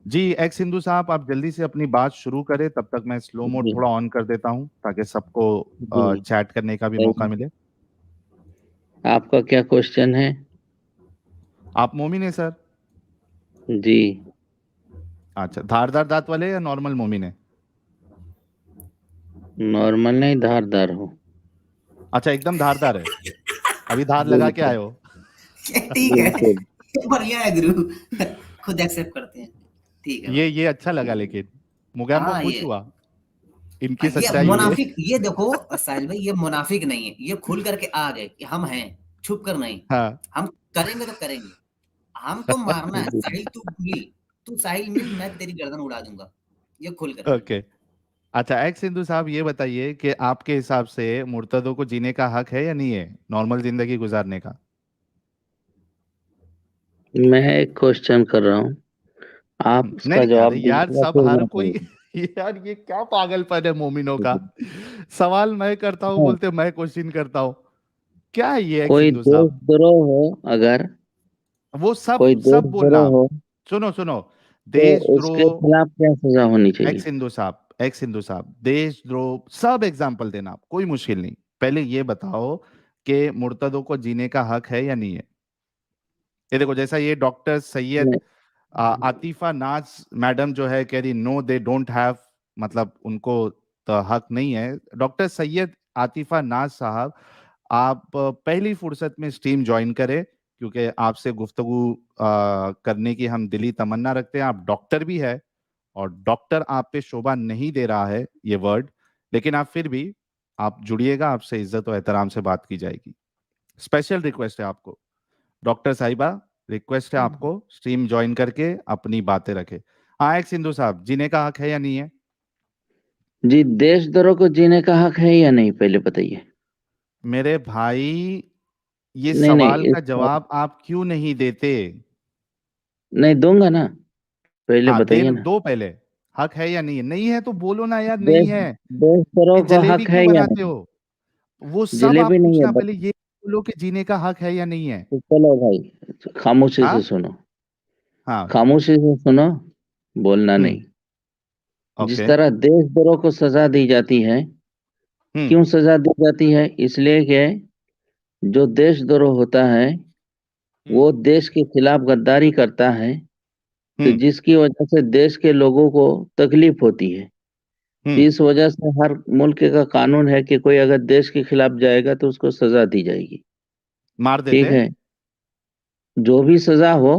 जी x Hindu साहब, आप जल्दी से अपनी बात शुरू करें, तब तक मैं स्लो मोड जी थोड़ा ऑन कर देता हूं ताकि सबको जी चैट करने का भी मौका सही। मिले। आपका क्या क्वेश्चन है? आप मोमिन है सर? जी। अच्छा, धारदार दांत वाले या नॉर्मल मोमिन है? नॉर्मल नहीं, धारदार हो। अच्छा, एकदम धारदार है। अभी धार लगा के बिल्कुल। आए हो? ठीक है। बिल्कुल। बढ़िया है गुरु। खुद एक्सेप्ट करते हैं। ठीक है भाई। ये अच्छा लगा, लेकिन मुगैम्बो हाँ खुश ये हुआ। इनकी ये सच्चाई ये। मुनाफिक, ये देखो साहिल भाई, ये मुनाफिक नहीं है, ये खुल करके आ गए कि हम हैं, छुप कर नहीं। हाँ। हम करेंगे तो करेंगे, हमको मारना है। साहिल तू साहिल मिल, मैं तेरी गर्दन उड़ा दूंगा, ये खुल करके। ओके। अच्छा, एक्स सिंधु साहब ये बताइए कि आपके हिसाब से मुर्तदों को जीने का हक है या नहीं है, नॉर्मल जिंदगी गुजारने का? मैं एक क्वेश्चन कर रहा हूँ, आप नहीं उसका नहीं, अरे जवाब यार दीजिएगा सब फिर हर मैं कोई कहूँगा। यार ये क्या पागलपन है मोमिनों का। सवाल मैं करता हूँ, हाँ, बोलते मैं क्वेश्चन करता हूँ। क्या है ये एक्स कोई सिंधु साहब? देशद्रोह हो, अगर वो सब कोई सब बोलना देशद्रोह आप। हो सुनो सुनो। तो उसके देशद्रोह। खिलाफ क्या सजा होनी एक्स चाहिए? हिंदू साहब, एक्स हिंदू साहब, देशद्रोह सब एग्जाम्पल देना आप, कोई मुश्किल नहीं। पहले ये बताओ कि मुर्तदों को जीने का हक है या नहीं है। ये देखो, जैसा ये डॉक्टर सैयद नहीं। आतिफा नाज मैडम जो है कह रही नो दे डोंट हैव, मतलब उनको तो हक नहीं है। डॉक्टर सैयद आतिफा नाज साहब, आप पहली फुर्सत में स्ट्रीम ज्वाइन करें, क्योंकि आपसे गुफ्तगू करने की हम दिली तमन्ना रखते हैं। आप डॉक्टर भी है, और डॉक्टर आप पे शोभा नहीं दे रहा है ये वर्ड, लेकिन आप फिर भी आप जुड़िएगा, आपसे इज्जत और एहतराम से बात की जाएगी। स्पेशल रिक्वेस्ट है आपको, डॉक्टर साहिबा, रिक्वेस्ट है आपको स्ट्रीम ज्वाइन करके अपनी बातें रखे। हाँ एक सिंधु साहब, जीने का हक है या नहीं है? जी, देशद्रोह को जीने का हक है या नहीं, पहले बताइए। मेरे भाई, ये नहीं नहीं, सवाल का इसका जवाब आप क्यों नहीं देते? नहीं दूंगा ना, पहले हाँ दे बताइए ना। दो पहले। हक है या नहीं है? नहीं है तो बोलो ना यार, नहीं देश है। देशद्रोह ये को जलेबी हक है क्यों या बनाते नहीं? हो? वो सब जलेबी आप नहीं है पूछना, पहले ये बोलो कि जीने का हक है या नहीं है। तो चलो भाई, खामोशी से हाँ। सुनो। हाँ। खामोशी से सुनो, बोलना हम्म। नहीं। जिस ओके। तरह देशद्रोह को सजा दी जाती है, हम्म। क्यों सजा दी जाती है? इसलिए कि जो देशद्रोह होता है हम्म। वो देश के खिलाफ गद्दारी करता है, तो हम्म। जिसकी वजह से देश के लोगों को तकलीफ होती है। तो हम्म। इस वजह से हर मुल्क का कानून है कि कोई अगर देश के खिलाफ जाएगा तो उसको सजा दी जाएगी। मार ठीक देते? है, जो भी सजा हो।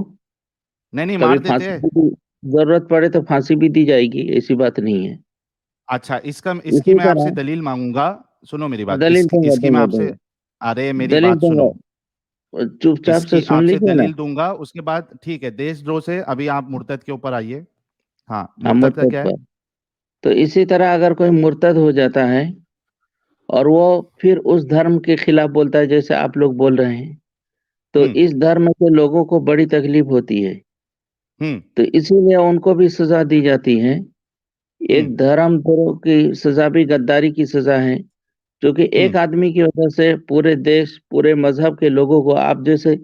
नहीं नहीं, कभी मार देते फांसी हैं। भी जरूरत पड़े तो फांसी भी दी जाएगी, ऐसी बात नहीं है। अच्छा, इसकी इसी मैं आपसे तरह दलील मांगूंगा। सुनो मेरी बात, दलील दूंगा इसकी मैं दूंगा आपसे, दूंगा अरे मेरी दलील बात दूंगा। सुनो। चुपचाप से इसकी सुन आपसे लीजिए ना। दलील दूंगा, उसके बाद ठीक है, देशद्रोह से अभी आप मुर्तद के ऊपर आइए। हाँ, हम मुर्तद का मुर्तद क्या है? पर। तो इसी तरह अगर कोई मुर्तद हो जाता है और वो फिर उस धर्म के खिलाफ बोलता है, जैसे आप लोग बोल रहे हैं, तो हम्म। इस धर्म के लोगों को बड़ी तकलीफ होती है। हम्म। तो इसीलिए उनको भी सजा दी जाती है। हम्म। एक धर्मद्रोह की सजा भी गद्दारी की सजा है, क्योंकि हम्म। एक आदमी की वजह से पूरे देश, पूरे मजहब के लोगों को, आप जैसे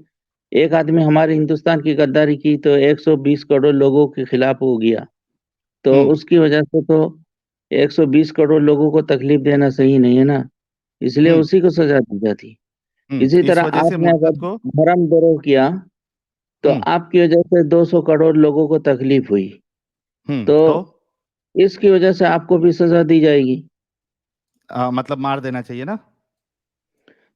एक आदमी हमारे हिंदुस्तान की गद्दारी की तो 120 करोड़ लोगों के खिलाफ हो गया। तो हम्म। उसकी वजह से तो 120 करोड़ लोगों को तकलीफ देना सही नहीं है ना, इसलिए हम्म। उसी को सजा दी जाती। इसी इस तरह वजह से आपने अगर मुर्तद को। धर्मद्रोह किया तो हम्म। आपकी वजह से 200 करोड़ लोगों को तकलीफ हुई, तो तो इसकी वजह से आपको भी सजा दी जाएगी। मतलब मार देना चाहिए ना?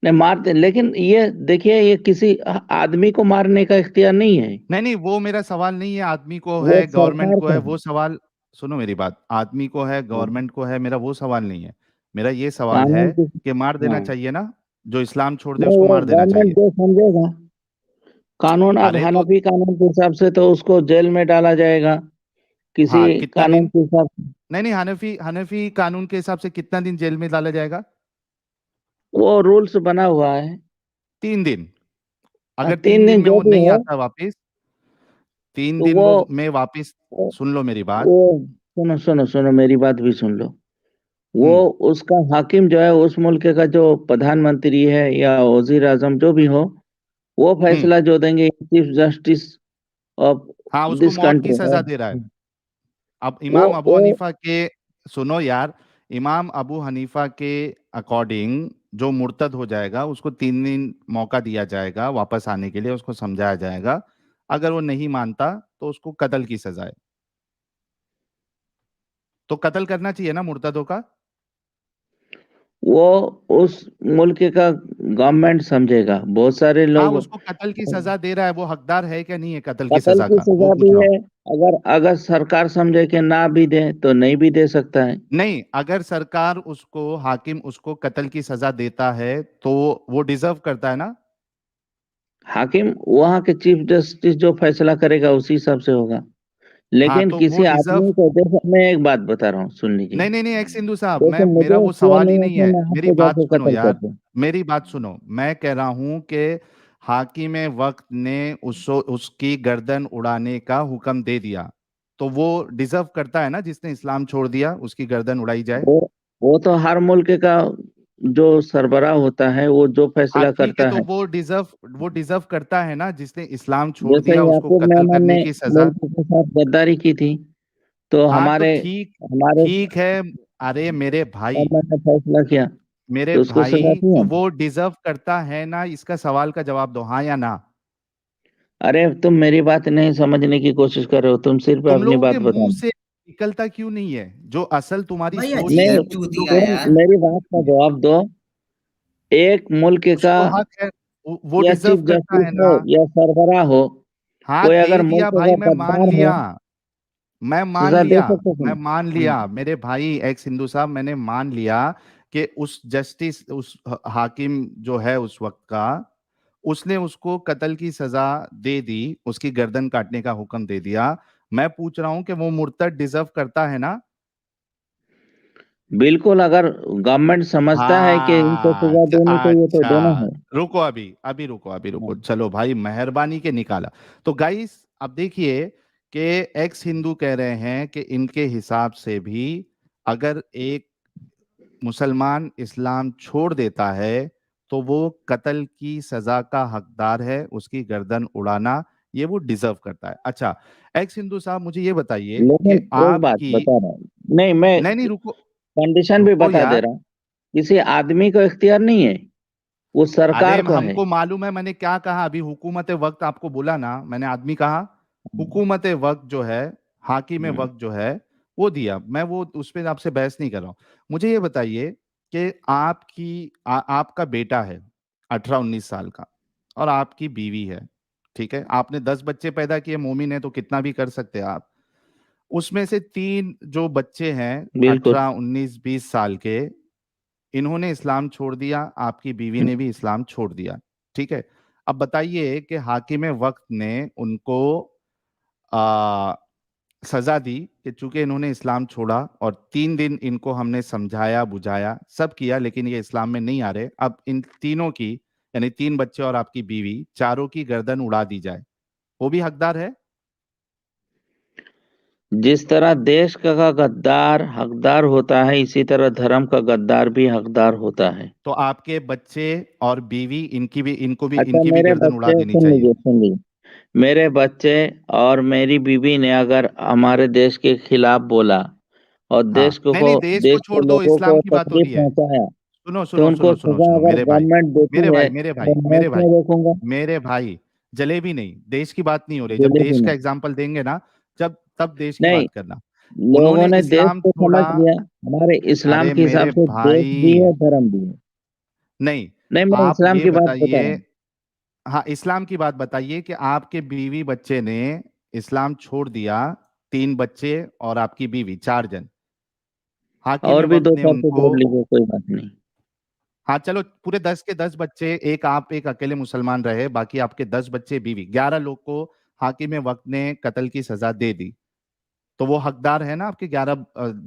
नहीं मारते, लेकिन ये देखिए, ये किसी आदमी को मारने का इख्तियार नहीं है, नहीं नहीं, वो मेरा सवाल नहीं है, आदमी को वो है गवर्नमेंट सरकार को का है है। वो सवाल। सुनो मेरी बात, आदमी को है हाँ, गवर्नमेंट को है, मेरा वो सवाल नहीं है। मेरा ये सवाल है कानून की। कि मार देना हाँ, चाहिए ना? जो इस्लाम छोड़ दे नहीं उसको वो मार देना गवर्नमेंट चाहिए। जो समझेगा, कानून अब अरे तो हनफी कानून के हिसाब से तो उसको जेल में डाला जाएगा, किसी हाँ, कितना कानून दिन? के हिसाब से नहीं नहीं, हनफी हनफी कानून के हिसाब से कितना दिन जेल में डाला जाएगा? वो रूल्स बना हुआ है। 3 दिन। अगर तीन 3 दिन दिन में जो वो भी नहीं हो, आता वापिस, तीन तो दिन वो में वापिस, सुन लो मेरी बात। वो सुनो सुनो सुनो, मेरी बात भी सुन लो। वो हम्म। उसका हाकिम जो है, उस मुल्क का जो प्रधानमंत्री है या वजीर आजम जो भी हो, वो हम्म। फैसला जो देंगे, चीफ जस्टिस ऑफ हाँ, उसको दिस मौत की कंट्री। सजा दे रहा है। अब इमाम अबू वो हनीफा के, सुनो यार, इमाम अबू हनीफा के अकॉर्डिंग जो मुर्तद हो जाएगा उसको 3 दिन मौका दिया जाएगा वापस आने के लिए, उसको समझाया जाएगा। अगर वो नहीं मानता तो उसको कत्ल की सजा है। तो कत्ल करना चाहिए ना मुर्तदों का। वो उस मुल्क का गवर्नमेंट समझेगा। बहुत सारे हाँ, लोग उसको कत्ल की सजा दे रहा है, वो हकदार है क्या नहीं है कत्ल की कत्ल सजा की का, वो सजा भी पूछ रहा हूँ। है। अगर सरकार समझे कि ना भी दे तो नहीं भी दे सकता है। नहीं, अगर सरकार उसको, हाकिम उसको कत्ल की सजा देता है तो वो डिजर्व करता है ना। हाकिम वहाँ के चीफ जस्टिस जो फैसला करेगा उसी हिसाब से होगा। हाँ, लेकिन तो वो किसी डिजर्व। आदमी को, देखो मैं एक बात बता रहा हूँ, सुन लीजिए। नहीं नहीं नहीं, एक्स हिंदू साहब, मैं, देखो मेरा मुझे वो क्यों सवाल ही नहीं है नहीं कि है, मैं मेरी आपको बात जाके सुनो कत्ल कर यार। दूं। मेरी बात सुनो, मैं कह रहा हूं कि हाकिम वक्त ने उसकी गर्दन उड़ाने का हुक्म दे दिया, तो वो डिजर्व करता है ना, जिसने इस्लाम छोड़ दिया उसकी गर्दन उड़ाई जाए। वो वो तो हर मुल्क का जो सरबराह होता है वो जो हाँ फैसला ठीक है, करता तो है। वो डिजर्व करता है ना, जिसने इस्लाम छोड़ जैसे दिया उसको याकूब कत्ल मेमन ने करने की सजा। मुल्क के साथ गद्दारी की थी, तो हाँ तो हमारे ठीक, हमारे ठीक है। अरे मेरे भाई, गवर्नमेंट ने फैसला किया मेरे तो उसको सजा भाई, दी तो है। वो डिजर्व करता है ना, इसका सवाल का जवाब दो, हाँ या ना। अरे तुम मेरी बात नहीं समझने की कोशिश कर रहे हो, तुम सिर्फ तुम अपनी लोगों के बात मुंह बताओ। से निकलता क्यों नहीं है जो असल तुम्हारी भाई सोच है, अजीब नहीं, वो तुम लोग चूतिया नहीं यार। तुम मेरी बात का जवाब दो। एक मुल्क का उसको हक है, वो या डिजर्व चीफ करता जस्टिस है हो ना। या सरबराह हो, हाँ कोई दे अगर दिया मुल्क भाई, का मैं मान गद्दार लिया, है, मैं मान सजा दे लिया, सकते मैं तुम। मान लिया मेरे भाई एक्स हिंदू साहब, मैंने मान लिया कि उस जस्टिस, उस हाकिम जो है उस वक्त का, उसने उसको कत्ल की सजा दे दी, उसकी गर्दन काटने का हुक्म दे दिया। मैं पूछ रहा हूं कि वो मुर्तद डिजर्व करता है ना। बिल्कुल, अगर गवर्नमेंट समझता है कि इनको हाँ, सजा देनी चाहिए तो देना अच्छा, है। रुको अभी, अभी रुको, हाँ। चलो भाई, मेहरबानी के निकाला। तो गाइस अब देखिए कि एक्स हिंदू कह रहे हैं कि इनके हिसाब से भी अगर एक मुसलमान इस्लाम छोड़ देता है तो वो कत्ल की सजा का हकदार है, उसकी गर्दन उड़ाना ये वो डिजर्व करता है। अच्छा, एक्स हिंदू साहब मुझे ये बताइए लेकिन कि एक बात आपकी, बता रहा हूँ, नहीं मैं नहीं नहीं, रुको, कंडीशन भी रुको बता दे यार। रहा हूँ। किसी आदमी को इख्तियार नहीं है, वो अरे सरकार को है। हमको मालूम है, मैंने क्या कहा अभी, हुकूमत वक्त आपको बोला ना, मैंने आदमी कहा। हुकूमत वक्त जो है, हाकिम हम्म। वक्त जो है, वो दिया, मैं वो उस पर आपसे बहस नहीं कर रहा हूँ। मुझे ये बताइए कि आपका बेटा है 18-19 साल का, और आपकी बीवी है, ठीक है, आपने 10 बच्चे पैदा किए, मोमिन है तो कितना भी कर सकते हैं आप। उसमें से 3 जो बच्चे हैं, बिल्कुल। 18, 19, 20 साल के, इन्होंने इस्लाम छोड़ दिया, आपकी बीवी ने भी इस्लाम छोड़ दिया, ठीक है। अब बताइए कि हाकिम वक्त ने उनको आ, सजा दी कि चूंकि इन्होंने इस्लाम छोड़ा और 3 दिन इनको हमने समझाया बुझाया सब किया, लेकिन ये इस्लाम में नहीं आ रहे, अब इन तीनों की, यानी 3 बच्चे और आपकी बीवी, चारों की गर्दन उड़ा दी जाए, वो भी हकदार है। जिस तरह देश का गद्दार हकदार होता है, इसी तरह धर्म का गद्दार भी हकदार होता है। तो आपके बच्चे और बीवी, अच्छा, इनकी भी मेरे गर्दन उड़ा बच्चे, देनी सुन चाहिए। लीजिए सुन लीजिए, मेरे बच्चे और मेरी बीवी ने अगर हमारे देश के खिलाफ बोला और हाँ, नहीं नहीं, देश को देश छोड़ के दो, लोगों इस्लाम को की बात हो तकलीफ रही है। पहुंचाया, सुनो तो सुनो उनको सुनो सुनो सजा सुनो, अगर मेरे भाई, गवर्नमेंट मेरे देती है भाई, मेरे भाई, तो मैं मेरे भाई, क्यों रोकूंगा। मेरे भाई, जलेबी नहीं, देश की बात नहीं हो रही, जब जलेबी देश का में एग्जाम्पल देंगे ना, जब तब देश की नहीं, बात करना। लोगों उन्होंने ने देश इस्लाम को समझ छोड़ा। लिया। हमारे इस्लाम अरे के हिसाब मेरे से देश भी भाई, है, धर्म भी है। नहीं, नहीं, मैं आप इस्लाम ये की बात बता रहा बताइए, हूँ। हाँ इस्लाम की बात बताइए कि आपके बीवी बच्चे ने इस्लाम छोड़ दिया, 3 बच्चे और आपकी बीवी, 4 जन, हाकिम और भी वक्त दो ने चार को उनको, जोड़ लीजिए, कोई बात नहीं। हाँ चलो, पूरे 10 के 10 बच्चे, एक आप एक अकेले मुसलमान रहे, बाकी आपके 10 बच्चे बीवी, 11 लोग को हाकिम वक्त ने कत्ल की सजा दे दी, तो वो हकदार है ना, आपके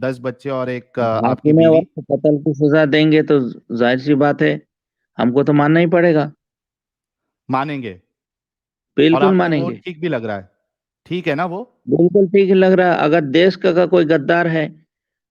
10 बच्चे और एक आपकी हाकिम बीवी। वक्त कत्ल की सजा देंगे तो जाहिर सी बात है, हमको तो मानना ही पड़ेगा। मानेंगे, और बिल्कुल आपको वो मानेंगे। ठीक भी लग रहा है, ठीक है ना वो। बिल्कुल ठीक लग रहा है। अगर देश का कोई गद्दार है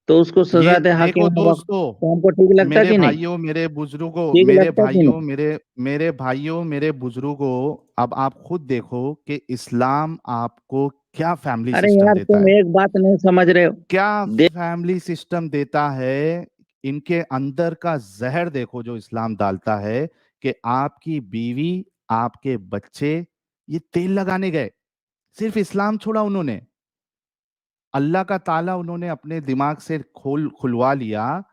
तो उसको ये सजा दे देखो हाकिम वक्त, दोस्तों, तो हमको ठीक लगता मेरे कि नहीं? भाइयों, मेरे बुजुर्गों, ठीक मेरे लगता कि भाइयों, नहीं? मेरे भाइयों, मेरे बुजुर्गों, अब आप खुद देखो कि इस्लाम आपको क्या फैमिली अरे सिस्टम यार देता तुम है, एक बात नहीं समझ रहे हो। क्या देश फैमिली सिस्टम देता है। इनके अंदर का जहर देखो जो इस्लाम डालता है, कि आपकी बीवी, आपके बच्चे, ये तेल लगाने गए, सिर्फ इस्लाम छोड़ा उन्होंने, अल्लाह का ताला उन्होंने अपने दिमाग से खुलवा लिया,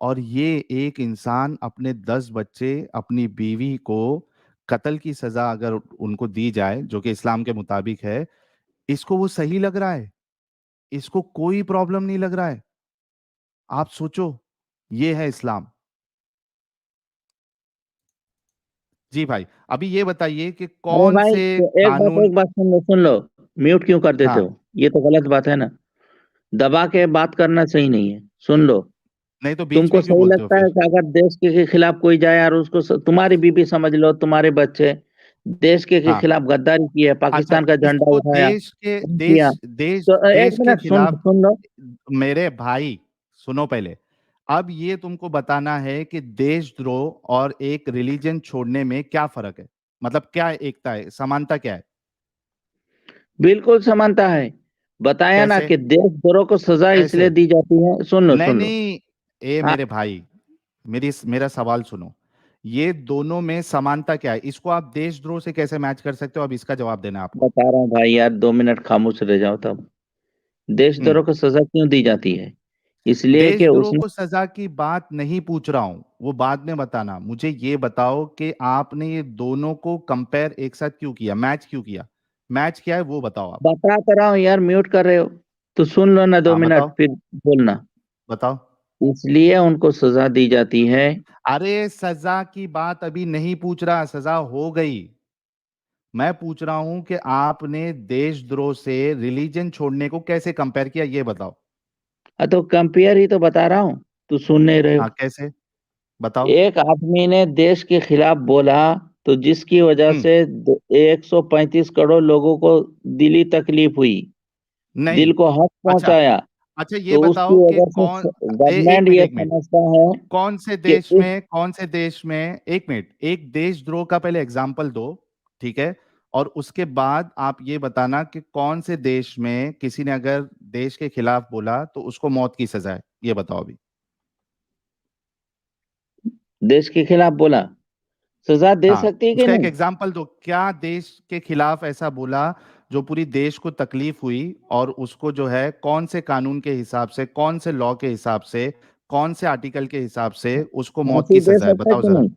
और ये एक इंसान अपने 10 बच्चे, अपनी बीवी को कत्ल की सजा अगर उनको दी जाए, जो कि इस्लाम के मुताबिक है, इसको वो सही लग रहा है, इसको कोई प्रॉब्लम नहीं लग रहा है। आप सोचो, ये है इस्लाम। जी भाई, अभी ये बताइए कि अरे कौन भाई से तो कानून। एक बात सुन लो। म्यूट क्यों कर देते हाँ, हो? ये तो गलत बात है ना। दबा के बात करना सही नहीं है। सुन लो। नहीं तो बीच तुमको में क्यों सही बोलते हो लगता है फिर। कि अगर देश के खिलाफ कोई जाए और तुम्हारी बीबी समझ लो, तुम्हारे बच्चे देश के हाँ, खिलाफ गद्दारी की है, अच्छा, पाकिस्तान का झंडा इसको उठाया, देश के तुम किया, तो एक देश के मिनट सुन खिलाफ। सुन लो। मेरे भाई, सुनो पहले। अब ये तुमको बताना है कि देशद्रोह और एक रिलीजन छोड़ने में क्या फर्क है, मतलब क्या एकता है, समानता क्या है। बिल्कुल समानता है। बताया ना कैसे, कि देशद्रोह को सजा कैसे। इसलिए दी जाती है। सुन लो नहीं सुन लो। नहीं, ए हाँ, मेरे भाई, मेरा सवाल सुनो। ये दोनों में समानता क्या है, इसको आप देशद्रोह से कैसे मैच कर सकते हो, अब इसका जवाब देना है आपको। बता रहा हूँ भाई यार, 2 मिनट खामोश रह जाओ तब। हम्म। देशद्रोह को सजा क्यों दी जाती है? इसलिए कि देशद्रोह उसने। को सजा की बात नहीं पूछ रहा हूं, वो बाद में बताना। मुझे ये बताओ कि आपने ये दोनों को कंपेयर एक साथ क्यों किया, मैच क्यों किया, मैच क्या है वो बताओ आप। बता तो रहा हूँ यार, म्यूट कर रहे हो। तो सुन लो ना, दो हाँ मिनट बताओ, फिर बोलना। बताओ। इसलिए उनको सजा दी जाती है। अरे सजा की बात अभी नहीं पूछ रहा, सजा हो गई। मैं पूछ रहा हूं कि आपने देशद्रोह से रिलीजन छोड़ने को कैसे कंपेयर किया, ये बताओ। तो कंपेयर ही तो बता रहा हूँ, तो सुन नहीं रहे हो। हाँ, कैसे, बताओ। एक आदमी ने देश के खिलाफ बोला, तो जिसकी वजह हम्म। से 135 करोड़ लोगों को दिली तकलीफ हुई, नहीं। दिल को हक अच्छा, पहुंचाया। अच्छा, ये तो उसकी बताओ कि वजह कौन, से एक गवर्नमेंट मिनट, ये एक मिनट, समझता है कि इस। कौन से देश में, एक मिनट, एक देशद्रोह का पहले एग्जाम्पल दो, ठीक है, और उसके बाद आप ये बताना कि कौन से देश में किसी ने अगर देश के खिलाफ बोला तो उसको मौत की सजा है, ये बताओ अभी। देश के खिलाफ बोला, सजा दे हाँ, सकती है कि उसका एक नहीं? एग्जाम्पल दो, क्या देश के खिलाफ ऐसा बोला जो पूरी देश को तकलीफ हुई, और उसको जो है कौन से कानून के हिसाब से, कौन से लॉ के हिसाब से, कौन से आर्टिकल के हिसाब से उसको मौत फांसी की दे सजा है, सकता है बताओ कि जरा। नहीं?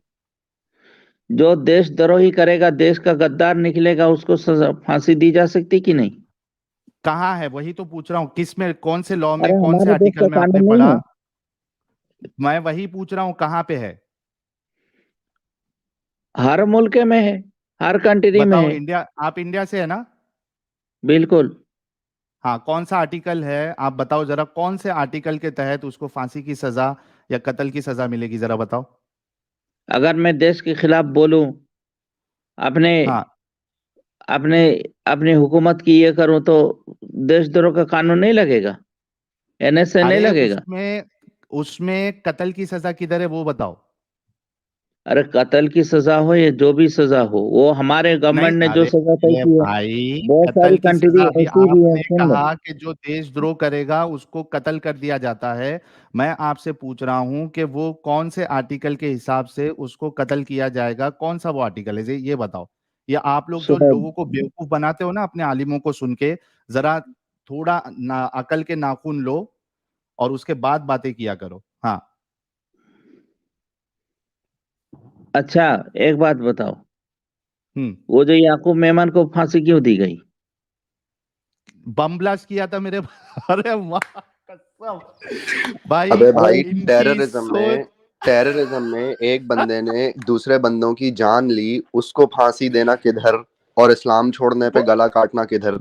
जो देशद्रोही करेगा, देश का गद्दार निकलेगा, उसको सजा फांसी दी जा सकती कि नहीं? कहाँ है, वही तो पूछ रहा हूँ, किस में, कौन से लॉ में, अरे कौन से हमारे देश आर्टिकल का में आपने कानून नहीं पढ़ा। है? मैं वही पूछ रहा हूँ, कहाँ पे है। हर मुल्क में है, हर कंट्री में बताओ, है। इंडिया, आप इंडिया से है ना। बिल्कुल। हाँ, कौन सा आर्टिकल है, आप बताओ जरा, कौन से आर्टिकल के तहत उसको फांसी की सजा या कत्ल की सजा मिलेगी, जरा बताओ। अगर मैं देश के खिलाफ बोलूं, अपने हाँ। अपने अपनी हुकूमत की ये करूं, तो देशद्रोह का कानून नहीं लगेगा? एनएसए नहीं अरे लगेगा? उसमें, उसमें कत्ल की सजा किधर है वो बताओ। अरे कत्ल की सजा हो या जो भी सजा हो, वो हमारे नहीं, गवर्नमेंट ने जो अरे सजा तय ये की है। भाई, बहुत कत्ल सारी की कंट्री सजा अभी ऐसी भी है, आपने सुन लो। कहा कि जो देशद्रोह करेगा उसको कत्ल कर दिया जाता है। मैं आपसे पूछ रहा हूं कि वो कौन से आर्टिकल के हिसाब से उसको कत्ल किया जाएगा, कौन सा वो आर्टिकल है, ये बताओ। या आप लोग जो सुनो, लोगों को बेवकूफ बनाते हो ना अपने आलिमों को सुन के, जरा थोड़ा अकल के नाखून लो और उसके बाद बातें किया करो। हाँ। अच्छा एक बात बताओ, हम्म। वो जो याकूब मेमन को फांसी क्यों दी गई? बम ब्लास्ट किया था मेरे अरे वाह, कसम भाई, अबे अरे भाई, इनकी सोच। टेररिज्म में एक बंदे ने दूसरे बंदों की जान ली, उसको फांसी देना किधर, और इस्लाम छोड़ने पे गला काटना किधर।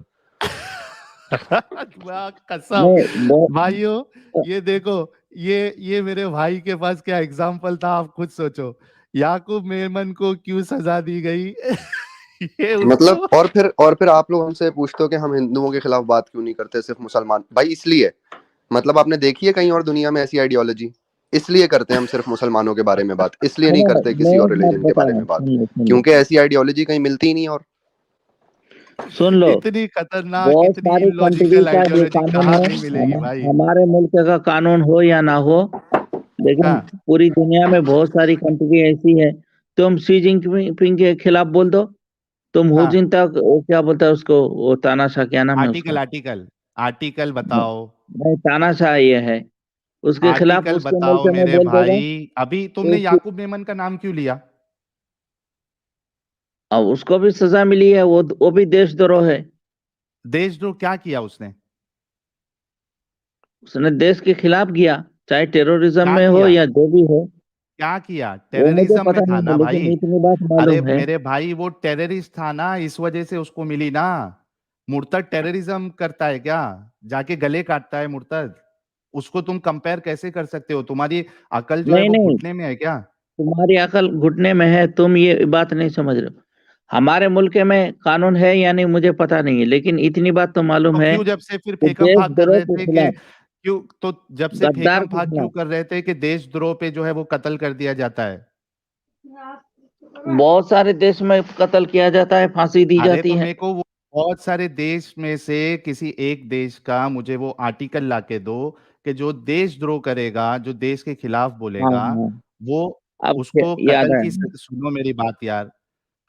वाह, कसम। नहीं भाइयों, ये देखो, ये मेरे भाई के पास क्या एग्जाम्पल था, आप खुद सोचो। याकूब मेमन को क्यों सजा दी गई ये मतलब, उसको। और फिर आप लोग हमसे पूछते हो कि हम हिंदुओं के खिलाफ बात क्यों नहीं करते, सिर्फ मुसलमान। भाई इसलिए, मतलब आपने देखी है कहीं और दुनिया में ऐसी आइडियोलॉजी? इसलिए करते हैं हम सिर्फ मुसलमानों के बारे में बात, इसलिए नहीं सुनो, करते मैं किसी और एक बात रिलीजन के बता बारे रहा हूँ, में बात, सुन लो सुन लो। क्योंकि ऐसी आइडियोलॉजी कहीं मिलती ही नहीं। और सुन लो, इतनी खतरनाक, बहुत इतनी सारी कंट्री इलॉजिकल का ये आइडियोलॉजी कानून कहाँ है। नहीं मिलेगी भाई। हमारे मुल्क का कानून हो या ना हो, लेकिन हाँ पूरी दुनिया में बहुत सारी कंट्री ऐसी है। तुम शी जिनपिंग के खिलाफ बोल दो, तुम हु हाँ, जिन तक, वो क्या बोलता है उसको, वो तानाशाह, क्या नाम है आर्टिकल उसका? आर्टिकल आर्टिकल बताओ, नहीं, तानाशाह ये है, उसके खिलाफ आर्टिकल उसके मुल्क बताओ में मेरे बोल देगा भाई। अभी तो तुमने याकूब मेमन का नाम क्यों लिया? अब उसको भी सजा मिली है, वो भी देशद्रोह है। देशद्रोह क्या किया उसने? उसने देश के खिलाफ किया, चाहे टेररिज्म क्या में हो किया? या जो भी हो। क्या किया? वो मुझे टेररिज्म में पता था नहीं ना है, भाई। लेकिन इतनी बात अरे मालूम है। मेरे भाई, वो टेररिस्ट था ना, इस वजह से उसको मिली ना। मुर्तद टेररिज्म करता है क्या? जाके गले काटता है मुर्तद। उसको तुम कंपेयर कैसे कर सकते हो? तुम्हारी अकल जो है नहीं वो नहीं, घुटने में है क्या? तुम्हारी अकल घुटने में है, तुम ये बात नहीं समझ रहे हो। हमारे मुल्क में कानून है या नहीं मुझे पता नहीं है, लेकिन इतनी बात तो मालूम तो है क्यों जब से फिर कि फेकम भाग कर देशद्रोह रहे के थे कि खिलाफ, क्यों, तो जब से गद्दार फेकम के भाग क्यों खिलाफ कर रहे थे कि देशद्रोह पे जो है वो कत्ल कर दिया जाता है? बहुत सारे देश में कत्ल किया जाता है, फांसी दी अरे जाती तो है। मेरे को वो बहुत सारे देश में से किसी एक देश का मुझे वो आर्टिकल लाके दो कि जो देशद्रोह करेगा, जो देश के खिलाफ हाँ बोलेगा, हाँ, वो अब उसको याद कत्ल है। की सुनो मेरी बात यार,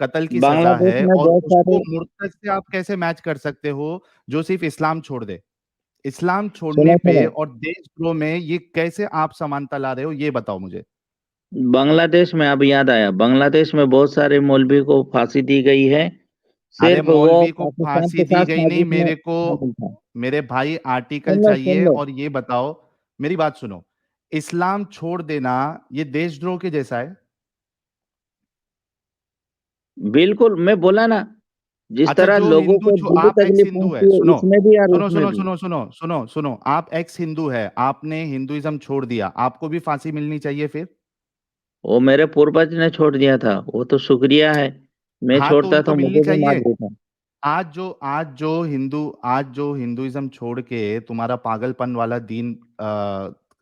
कत्ल की सजा बांग्लादेश है। में और बहुत उसको सारे, मुर्तद से आप कैसे मैच कर सकते हो जो सिर्फ इस्लाम छोड़ दे? इस्लाम छोड़ने सुनो पे सुनो, और देशद्रोह में ये कैसे आप समानता ला रहे हो, ये बताओ मुझे। बांग्लादेश में अब याद आया, बांग्लादेश में बहुत सारे मौलवी को फांसी दी गई है, अरे सिर्फ वो मौलवी को पाकिस्तान फांसी के दी साथ गई नहीं, साजिश में मेरे को शामिल था। मेरे भाई आर्टिकल सुन चाहिए। लो, और ये बताओ, मेरी बात सुनो, इस्लाम छोड़ देना ये देशद्रोह के जैसा है? बिल्कुल, मैं बोला ना, जिस अच्छा, तरह जो लोगों हिंदू को छो दिली आप एक्स तकलीफ हिंदू है, पहुंचती है, सुनो इसमें भी और सुनो उसमें सुनो भी। सुनो सुनो सुनो सुनो, आप एक्स हिंदू है, आपने हिंदुइज्म छोड़ दिया, आपको भी फांसी मिलनी चाहिए फिर। वो मेरे पूर्वज ने छोड़ दिया था, वो तो शुक्रिया है। मैं हाँ तो छोड़ता उनको तो मिलनी मुझे भी मार चाहिए। देता। आज जो हिंदुइज्म छोड़ के तुम्हारा पागलपन वाला दीन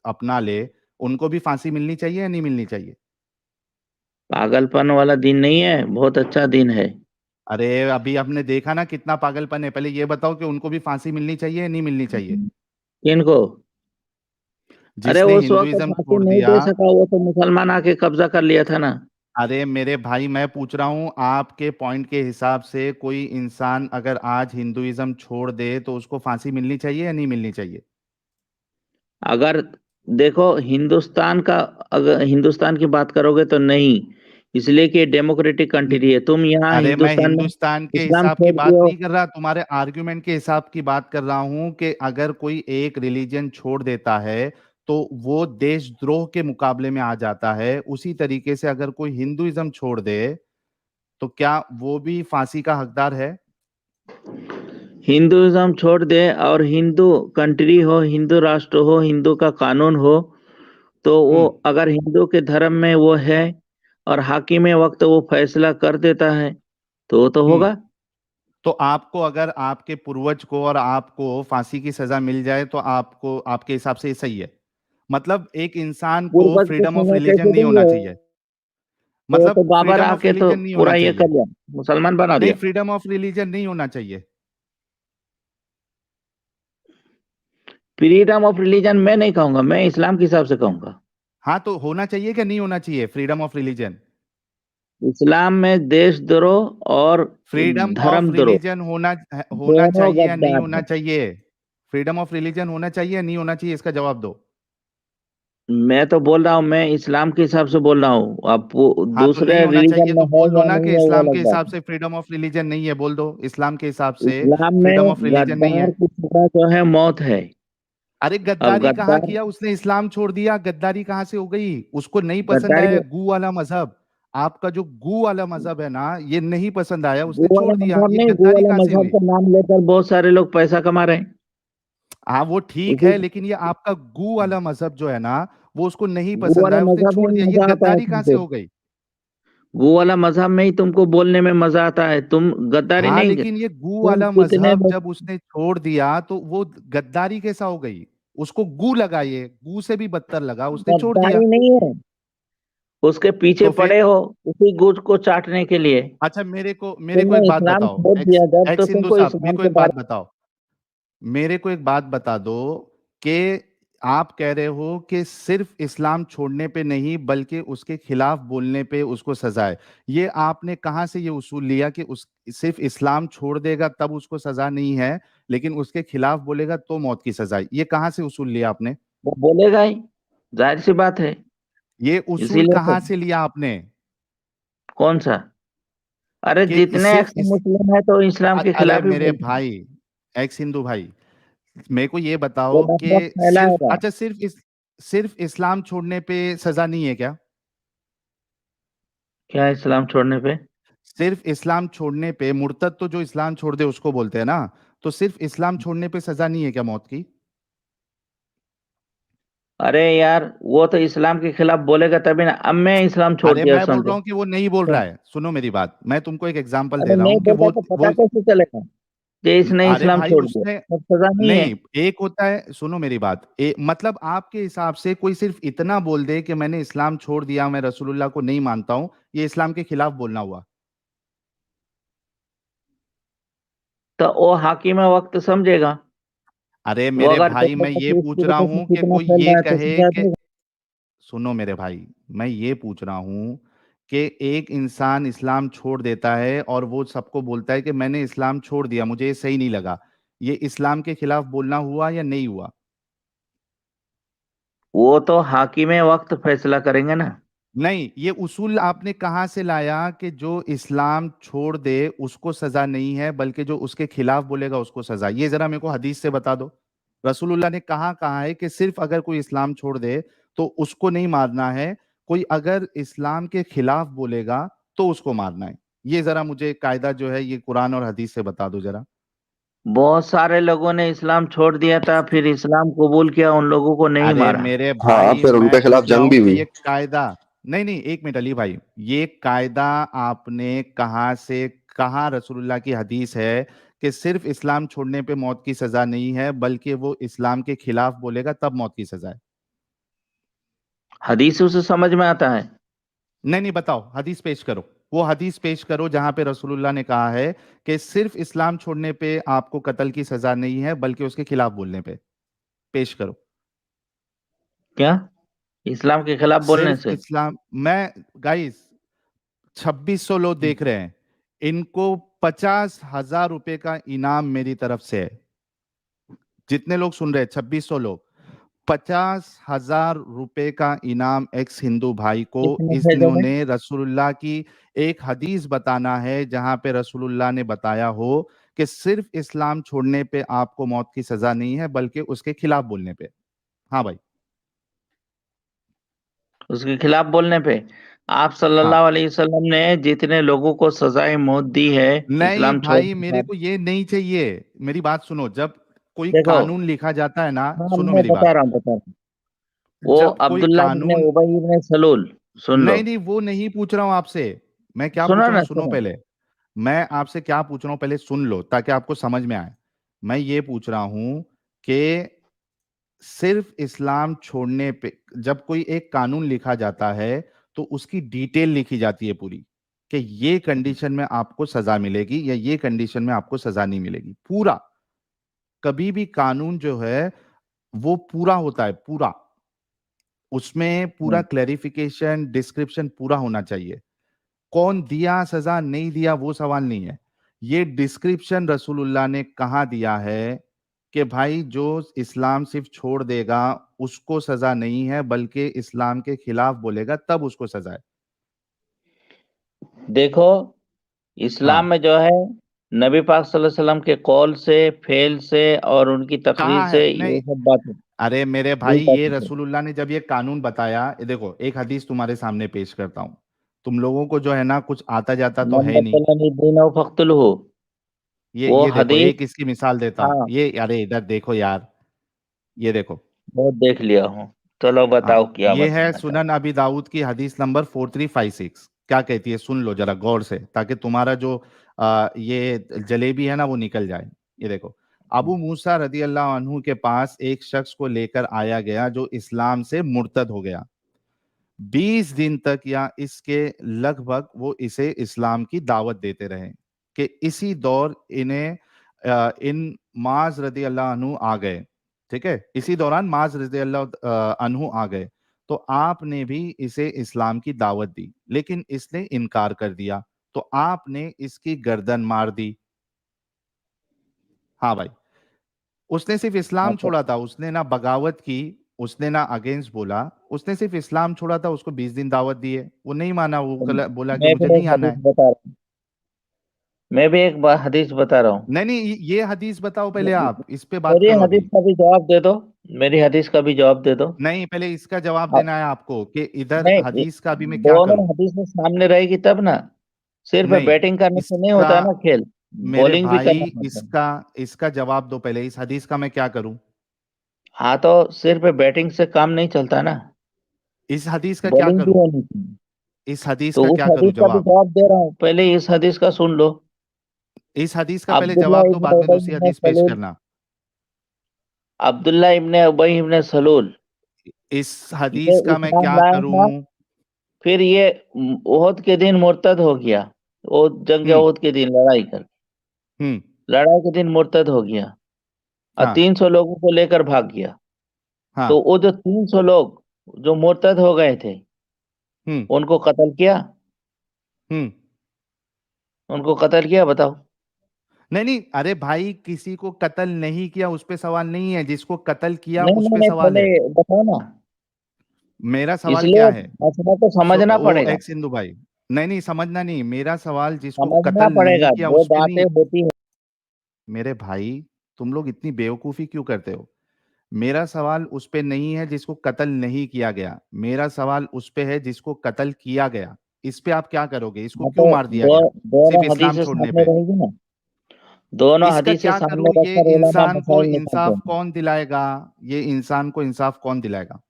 अपना ले, उनको भी फांसी मिलनी चाहिए या नहीं मिलनी चाहिए? पागलपन वाला दिन नहीं है, बहुत अच्छा दिन है। अरे अभी आपने देखा ना कितना पागलपन है। पहले ये बताओ कि उनको भी फांसी मिलनी चाहिए या नहीं मिलनी चाहिए? किनको? अरे जिसने वो उस वक्त हिंदुइज्म फांसी छोड़ नहीं दिया। दे सका, वो तो मुसलमान आके कब्जा कर लिया था ना। अरे मेरे भाई, मैं पूछ रहा हूं आपके पॉइंट के हिसाब से, कोई इंसान अगर आज हिंदुइज्म छोड़ दे तो उसको फांसी मिलनी चाहिए या नहीं मिलनी चाहिए? अगर देखो, हिंदुस्तान का, अगर हिंदुस्तान की बात करोगे तो नहीं, इसलिए कि डेमोक्रेटिक कंट्री है। तुम यहाँ अरे मैं हिंदुस्तान में हिंदुस्तान के इस्लाम हिसाब की छोड़ बात दिए हो। नहीं कर रहा, तुम्हारे आर्गुमेंट के हिसाब की बात कर रहा हूं कि अगर कोई एक रिलीजन छोड़ देता है तो वो देशद्रोह के मुकाबले में आ जाता है। उसी तरीके से अगर कोई हिंदुइज्म छोड़ दे तो क्या वो भी फांसी का हकदार है? हिंदुइज्म छोड़ दे और हिंदू कंट्री हो, हिंदू राष्ट्र हो, हिंदू का कानून हो, तो वो हम्म अगर हिंदू के धर्म में वो है और हाकिम वक्त वो फैसला कर देता है, तो वो तो हम्म होगा। तो आपको, अगर आपके पूर्वज को और आपको फांसी की सजा मिल जाए तो आपको, आपके हिसाब से ये सही है? मतलब एक इंसान को पूर्वज को फ्रीडम ऑफ सुनो रिलीजन कैसे नहीं होना देंगे? चाहिए? तो मतलब बाबर फ्रीडम ऑफ आके तो रिलीजन नहीं पूरा होना ये चाहिए? कर दिया, मुसलमान बना नहीं, दिया। फ्रीडम ऑफ रिलीजन नहीं होना चाहिए। फ्रीडम ऑफ रिलीजन मैं नहीं कहूंगा, मैं इस्लाम के हिसाब से कहूंगा। हाँ तो होना चाहिए कि नहीं होना चाहिए फ्रीडम ऑफ रिलीजन? इस्लाम में देशद्रोह और फ्रीडम ऑफ धर्मद्रोह रिलीजन होना दोनों चाहिए या नहीं गद्दार होना है। चाहिए? फ्रीडम ऑफ रिलीजन होना चाहिए या नहीं होना चाहिए, इसका जवाब दो। मैं तो बोल रहा हूँ, मैं इस्लाम के हिसाब से बोल रहा हूँ, अब हाँ तो नहीं दूसरे होना चाहिए रिलीजन में तो है बोल दो या ना नहीं कि है, वो इस्लाम के अलग बात हिसाब है। से फ्रीडम ऑफ रिलीजन नहीं है, बोल दो इस्लाम के हिसाब से इस्लाम फ्रीडम में ऑफ रिलीजन नहीं गद्दार है। की सजा जो है मौत है। अरे अब गद्दारी कहाँ गद्दार, किया उसने? इस्लाम छोड़ दिया, गद्दारी कहाँ से हो गई? उसको नहीं पसंद गद्दारी, आया गू वाला मजहब। आपका जो गू वाला मजहब है ना, ये नहीं पसंद आया, गो उसने वाला छोड़ दिया। मजहब ये नहीं, गो गद्दारी वाला कहाँ से मजहब हुई? का नाम लेकर बहुत सारे लोग पैसा कमा रहे हैं। हाँ वो ठीक उसी, है, लेकिन ये आपका गू वाला मजहब जो है ना, वो उसको नहीं गो पसंद वाले आया, उसने मजहब में छोड़ दिया। ये मजा आता है गद्दारी कहाँ से तुमको। हो गई? गो वाला मजहब में ही तुमको बोलने में मजा आता है, तुम गद्दारी हाँ नहीं। लेकिन ये गू तुम वाला कितने मजहब जब उसने छोड़ दिया तो वो गद्दारी कैसा हो गई? उसको गू लगा, ये गू से भी बदतर लगा, उसने छोड़ दिया। गद्दारी नहीं है, उसके पीछे तो फिर पड़े हो उसी गुट को चाटने के लिए। अच्छा मेरे को तुमने एक बात इस्लाम बताओ, छोड़ एक्स दिया जब, तो एक्स हिंदू तुमको साहब, मेरे इस्लाम को के एक बात बारे बताओ, मेरे को एक बात बता दो कि आप कह रहे हो कि सिर्फ इस्लाम छोड़ने पे नहीं बल्कि उसके खिलाफ बोलने पे उसको सजा है। ये आपने कहाँ से ये उसूल लिया कि उस सिर्फ इस्लाम छोड़ देगा तब उसको सजा नहीं है, लेकिन उसके खिलाफ बोलेगा तो मौत की सजा है? ये कहाँ से उसूल लिया आपने? वो बोलेगा ही, जाहिर सी बात है। ये उसूल इसीलिए तो। कहाँ से लिया आपने कौन सा? अरे कि जितने सिर्फ एक्स मुस्लिम है तो इस्लाम के अरे खिलाफ ही मेरे बोलते हैं। भाई, एक्स हिंदू भाई, मेरे को ये वो बताओ कि नफरत सिर्फ फैलाएगा। अच्छा सिर्फ इस्लाम छोड़ने पे सजा नहीं है क्या? क्या इस्लाम छोड़ने पे? सिर्फ इस्लाम छोड़ने पे, मुर्तद तो जो इस्लाम छोड़ दे उसको बोलते हैं ना, तो सिर्फ इस्लाम छोड़ने पे सजा नहीं है क्या मौत की? अरे यार, वो तो इस्लाम के खिलाफ बोलेगा तभी ना। अब मैं इस्लाम छोड़ अरे दिया, मैं बोल रहा समझो। हूँ कि वो नहीं बोल रहा सुन। है, सुनो मेरी बात, मैं तुमको एक एग्जांपल दे अरे रहा नहीं हूँ कि बोला तो वो पता कैसे चलेगा कि इसने अरे इस्लाम भाई छोड़ दिया? उसने तब सजा नहीं है। नहीं, एक होता है, सुनो मेरी बात, मतलब आपके हिसाब से कोई सिर्फ इतना बोल दे कि मैंने इस्लाम छोड़ दिया, मैं रसूलुल्लाह को नहीं मानता हूं, ये इस्लाम के खिलाफ बोलना हुआ? तो वो हाकिम वक्त समझेगा। अरे वो मेरे अगर भाई देखो मैं तो ये कि इस पूछ रहा तरीके से हूं कि कितना कोई फैल ये रहा है तो कहे सजा कि देगा। सुनो मेरे भाई, मैं ये पूछ रहा हूं कि एक इंसान इस्लाम छोड़ देता है और वो सबको बोलता है कि मैंने इस्लाम छोड़ दिया, मुझे ये सही नहीं लगा, ये इस्लाम के खिलाफ बोलना हुआ या नहीं हुआ? वो तो हाकिम वक्त फैसला करेंगे ना। नहीं, ये उसूल आपने कहाँ से लाया कि जो इस्लाम छोड़ दे उसको सजा नहीं है बल्कि जो उसके खिलाफ बोलेगा उसको सजा? ये जरा मेरे को हदीस से बता दो, रसूलुल्लाह ने कहाँ कहा है कि सिर्फ अगर कोई इस्लाम छोड़ दे तो उसको नहीं मारना है, कोई अगर इस्लाम के खिलाफ बोलेगा तो उसको मारना है? ये जरा मुझे कायदा जो है ये कुरान और हदीस से बता दो जरा। बहुत सारे लोगों ने इस्लाम छोड़ दिया था, फिर इस्लाम कबूल किया, उन लोगों को नहीं अरे मारा। मेरे हाँ, भाई फिर मैं उनके खिलाफ पूछ रहा जंग हूं भी कि हुई। ये कायदा, नहीं नहीं एक मिनट अली भाई, ये कायदा आपने कहाँ से, कहाँ रसूलुल्लाह की हदीस है कि सिर्फ इस्लाम छोड़ने पे मौत की सजा नहीं है बल्कि वो इस्लाम के खिलाफ बोलेगा तब मौत की सजा है? हदीस उसे समझ में आता है। नहीं नहीं बताओ, हदीस पेश करो, वो हदीस पेश करो जहां पे रसूलुल्लाह ने कहा है कि सिर्फ इस्लाम छोड़ने पे आपको कत्ल की सजा नहीं है बल्कि उसके खिलाफ बोलने पे। पेश करो। क्या? इस्लाम के खिलाफ बोलने सिर्फ से? इस्लाम, मैं गाइस 2600 लोग देख रहे हैं, इनको 50,000 रुपए का इनाम मेरी तरफ से है। जितने लोग सुन रहे हैं, 2600 लोग, 50,000 रुपए का इनाम एक्स हिंदू भाई को, किसने भेजा है? इन्होंने रसूलुल्लाह की एक हदीस बताना है जहां पे रसूलुल्लाह ने बताया हो कि सिर्फ इस्लाम छोड़ने पे आपको मौत की सजा नहीं है बल्कि उसके खिलाफ बोलने पे। हाँ भाई। उसके खिलाफ बोलने पे आप हाँ, सल्लल्लाहु अलैहि वसल्लम ने जितने लोगों को सजाए मौत दी है नहीं इस्लाम भाई छोड़ने मेरे पर। को ये नहीं चाहिए, मेरी बात सुनो, जब कोई देखो। कानून लिखा जाता है ना, हाँ, सुनो मैं मेरी बता बात, रहा हूँ, बता रहा हूँ। वो जब कोई अब्दुल्ला इब्ने कानून, उबई इब्ने सलूल। सुन लो। नहीं नहीं वो नहीं पूछ रहा हूं आपसे, मैं क्या सुनो पूछ रहा ना, हूं सुनो सुनो। पहले, मैं आपसे क्या पूछ रहा हूं पहले सुन लो ताकि आपको समझ में आए। मैं ये पूछ रहा हूं कि सिर्फ इस्लाम छोड़ने पे जब कोई एक कानून लिखा जाता है तो उसकी डिटेल लिखी जाती है पूरी, कि ये कंडीशन में आपको सजा मिलेगी या ये कंडीशन में आपको सजा नहीं मिलेगी, पूरा। कभी भी कानून जो है वो पूरा होता है, पूरा, उसमें पूरा हम्म, क्लैरिफिकेशन डिस्क्रिप्शन पूरा होना चाहिए। कौन दिया सजा नहीं दिया वो सवाल नहीं है, ये डिस्क्रिप्शन रसूलुल्लाह ने कहाँ दिया है कि भाई जो इस्लाम सिर्फ छोड़ देगा उसको सजा नहीं है बल्कि इस्लाम के खिलाफ बोलेगा तब उसको सजा है? देखो, इस्लाम हाँ, में जो है नबी पाक सल्लल्लाहु अलैहि वसल्लम के कौल से, फेल से और उनकी तकरीर कहाँ है? से नहीं, ये सब बातें अरे मेरे भाई उल्टा ये सीधा। रसूलुल्लाह ने जब ये कानून बताया, ये देखो एक हदीस तुम्हारे सामने पेश करता हूं, तुम लोगों को जो है ना कुछ आता जाता तो मन है नहीं। बदलनी दीनहु फक्तुलहु। वो ये देखो हदीस। एक इसकी मिसाल देता हूं, हाँ, ये अरे इधर देखो यार, ये देखो। बहुत देख लिया हूँ। चलो हाँ, बताओ क्या ये है बताना सुनन चाहते अबी दाऊद की हदीस नंबर 4356, क्या कहती है सुन लो जरा गौर से ताकि तुम्हारा जो ये जलेबी है ना वो निकल जाए। ये देखो, हो। अबू मूसा रदी अल्लाह अन्हु के पास एक शख्स को लेकर आया गया जो इस्लाम से मुर्तद हो गया। 20 दिन तक या इसके लगभग वो इसे इस्लाम की दावत देते रहे कि इसी दौर इन माज रदी अल्लाह अन्हु आ गए, ठीक है, इसी दौरान माज रदी अल्लाह अन्हु आ गए, तो आपने भी इसे इस्लाम की दावत दी, लेकिन इसने इनकार कर दिया, तो आपने इसकी गर्दन मार दी। हाँ भाई, उसने सिर्फ इस्लाम मतलब छोड़ा था, उसने ना बगावत की, उसने ना अगेंस्ट बोला, उसने सिर्फ इस्लाम छोड़ा था, उसको 20 दिन दावत दी है, वो नहीं माना, वो बोला कि मैं मुझे भी नहीं एक आना हदीस है। बता रहा हूँ, मैं भी एक हदीस बता रहा हूँ। नहीं, ये हदीस बताओ पहले, आप इस पे बात मेरी करो हदीस अभी। का भी जवाब दे दो, मेरी हदीस का भी जवाब दे दो। नहीं, पहले इसका जवाब अब देना है आपको कि इधर नहीं, हदीस का भी मैं क्या दोनों करूं। हदीसें सामने रहेगी तब ना, सिर्फ नहीं, बैटिंग करने से नहीं इसका होता है ना खेल, मेरे बॉलिंग भी भाई, करना पड़ता है। इसका जवाब दो पहले, इस हदीस का मैं क्या करूं। हाँ तो सिर्फ बैटिंग से काम नहीं चलता ना, इस हदीस का क्या बॉलिंग भी करूं, होनी चाहिए। इस हदीस तो का उस क्या करूं हदीस का भी जवाब। जवाब दे रहा हूँ, पहले इस हदीस का सुन लो। इस हदीस का पहले अब्दुल्ला जवाब दो, इब्ने बाद में उबई दूसरी इब्ने हदीस पेश सलूल, करना। अब्दुल्ला इब्ने उबई इब्ने सलूल, इस ये हदीस का मैं इस्लाम क्या लाया था, करूं। फिर ये ओहद के दिन मुर्तद हो गया, वो जंग हम्म ओहद के दिन लड़ाई कर, हम्म लड़ाई के दिन मुर्तद हो गया और हाँ 300 लोगों को लेकर भाग गया। हाँ तो वो जो 300 लोग जो मुर्तद हो गए थे, हम्म उनको कत्ल किया, हम्म उनको कत्ल किया, बताओ। नहीं, अरे भाई, किसी को कत्ल नहीं किया उस पे सवाल नहीं है, जिसको कत्ल किया नहीं उस नहीं पे नहीं, सवाल पहले है। बताओ ना, मेरा सवाल क्या इसलिए है। मसला को समझना ओ पड़ेगा, एक्स सिंधु भाई, नहीं समझना नहीं, मेरा सवाल जिसको समझना कत्ल नहीं पड़ेगा, किया दो उस पे बातें नहीं। होती है। मेरे भाई, तुम लोग इतनी बेवकूफी क्यों करते हो। मेरा सवाल उस पे नहीं है जिसको कत्ल नहीं किया गया, मेरा सवाल उस पे है जिसको कत्ल किया गया। इस पे आप क्या करोगे, इसको हाँ क्यों तो मार दिया गया दोनों सिर्फ इस्लाम हदीसें छोड़ने सामने पे। रहेगी ना, दोनों इसका हदीसें क्या सामने करूं, ये रखकर उलमा इंसान को मसाइल निकालते इंसाफ हैं। कौन दिलाएगा, ये इंसान को इंसाफ कौन दिलाएगा।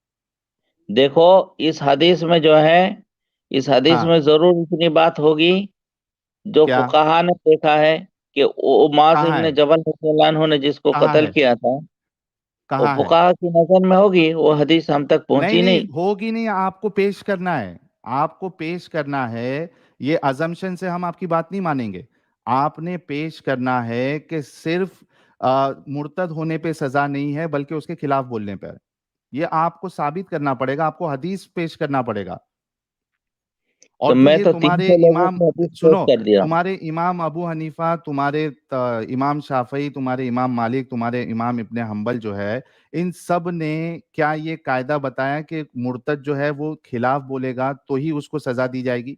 देखो, इस हदीस में जो है, इस हदीस हाँ, में जरूर इतनी बात होगी, जो क्या, फुकाहा ने देखा है कि माज कहाँ इब्न है, जबल रज़ियल्लाहु अन्हु ने जिसको कहाँ कत्ल है, किया था, वो कहाँ है। फुकाहा की नजर में होगी, वो हदीस हम तक पहुंची नहीं नहीं। होगी नहीं, आपको पेश करना है, आपको पेश करना है। ये अजम्पशन से हम आपकी बात नहीं मानेंगे। आपने पेश करना है कि सिर्फ मुर्तद होने पे सजा नहीं है, बल्कि उसके खिलाफ बोलने पर। ये आपको साबित करना पड़ेगा, आपको हदीस पेश करना पड़ेगा। तो और जो मैं ये तो तुम्हारे 300 लोगों इमाम, की हदीस पेश सुनो, कर दिया। तुम्हारे इमाम अबू हनीफा, तुम्हारे इमाम शाफई, तुम्हारे इमाम मालिक, तुम्हारे इमाम इब्ने हंबल जो है, इन सब ने क्या ये कायदा बताया कि मुर्तद जो है वो खिलाफ बोलेगा तो ही उसको सजा दी जाएगी।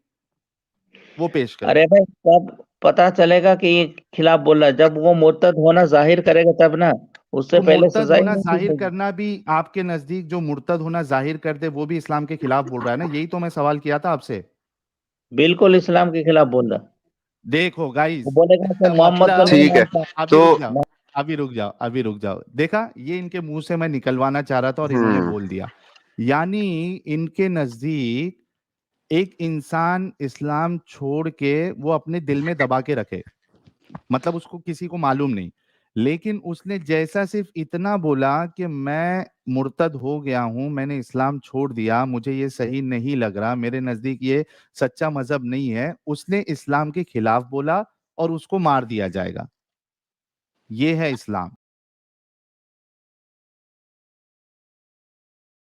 वो पेश करो। अरे भाई, कब पता चलेगा कि ये खिलाफ बोल रहा है? जब वो मुर्तद होना जाहिर करेगा तब ना, उससे तो पहले मुर्तद सजा ही होना नहीं दी जाहिर जाएगी। करना भी आपके नजदीक, जो मुर्तद होना जाहिर कर दे वो भी इस्लाम के खिलाफ बोल रहा है ना, यही तो मैं सवाल किया था आपसे। बिल्कुल इस्लाम के खिलाफ बोल रहा। देखो वो गाइस, बोलेगा कि मोहम्मद को मतलब, नहीं ठीक है। मानता। अभी तो रुक जाओ, अभी रुक जाओ, देखा, ये इनके मुंह से मैं निकलवाना चाह रहा था और इन्होंने हम्म बोल दिया। यानी इनके नजदीक एक इंसान इस्लाम छोड़ के वो अपने दिल में दबा के रखे, मतलब उसको किसी को मालूम नहीं, लेकिन उसने जैसा सिर्फ इतना बोला कि मैं मुर्तद हो गया हूं, मैंने इस्लाम छोड़ दिया, मुझे ये सही नहीं लग रहा, मेरे नजदीक ये सच्चा मजहब नहीं है, उसने इस्लाम के खिलाफ बोला और उसको मार दिया जाएगा। ये है इस्लाम।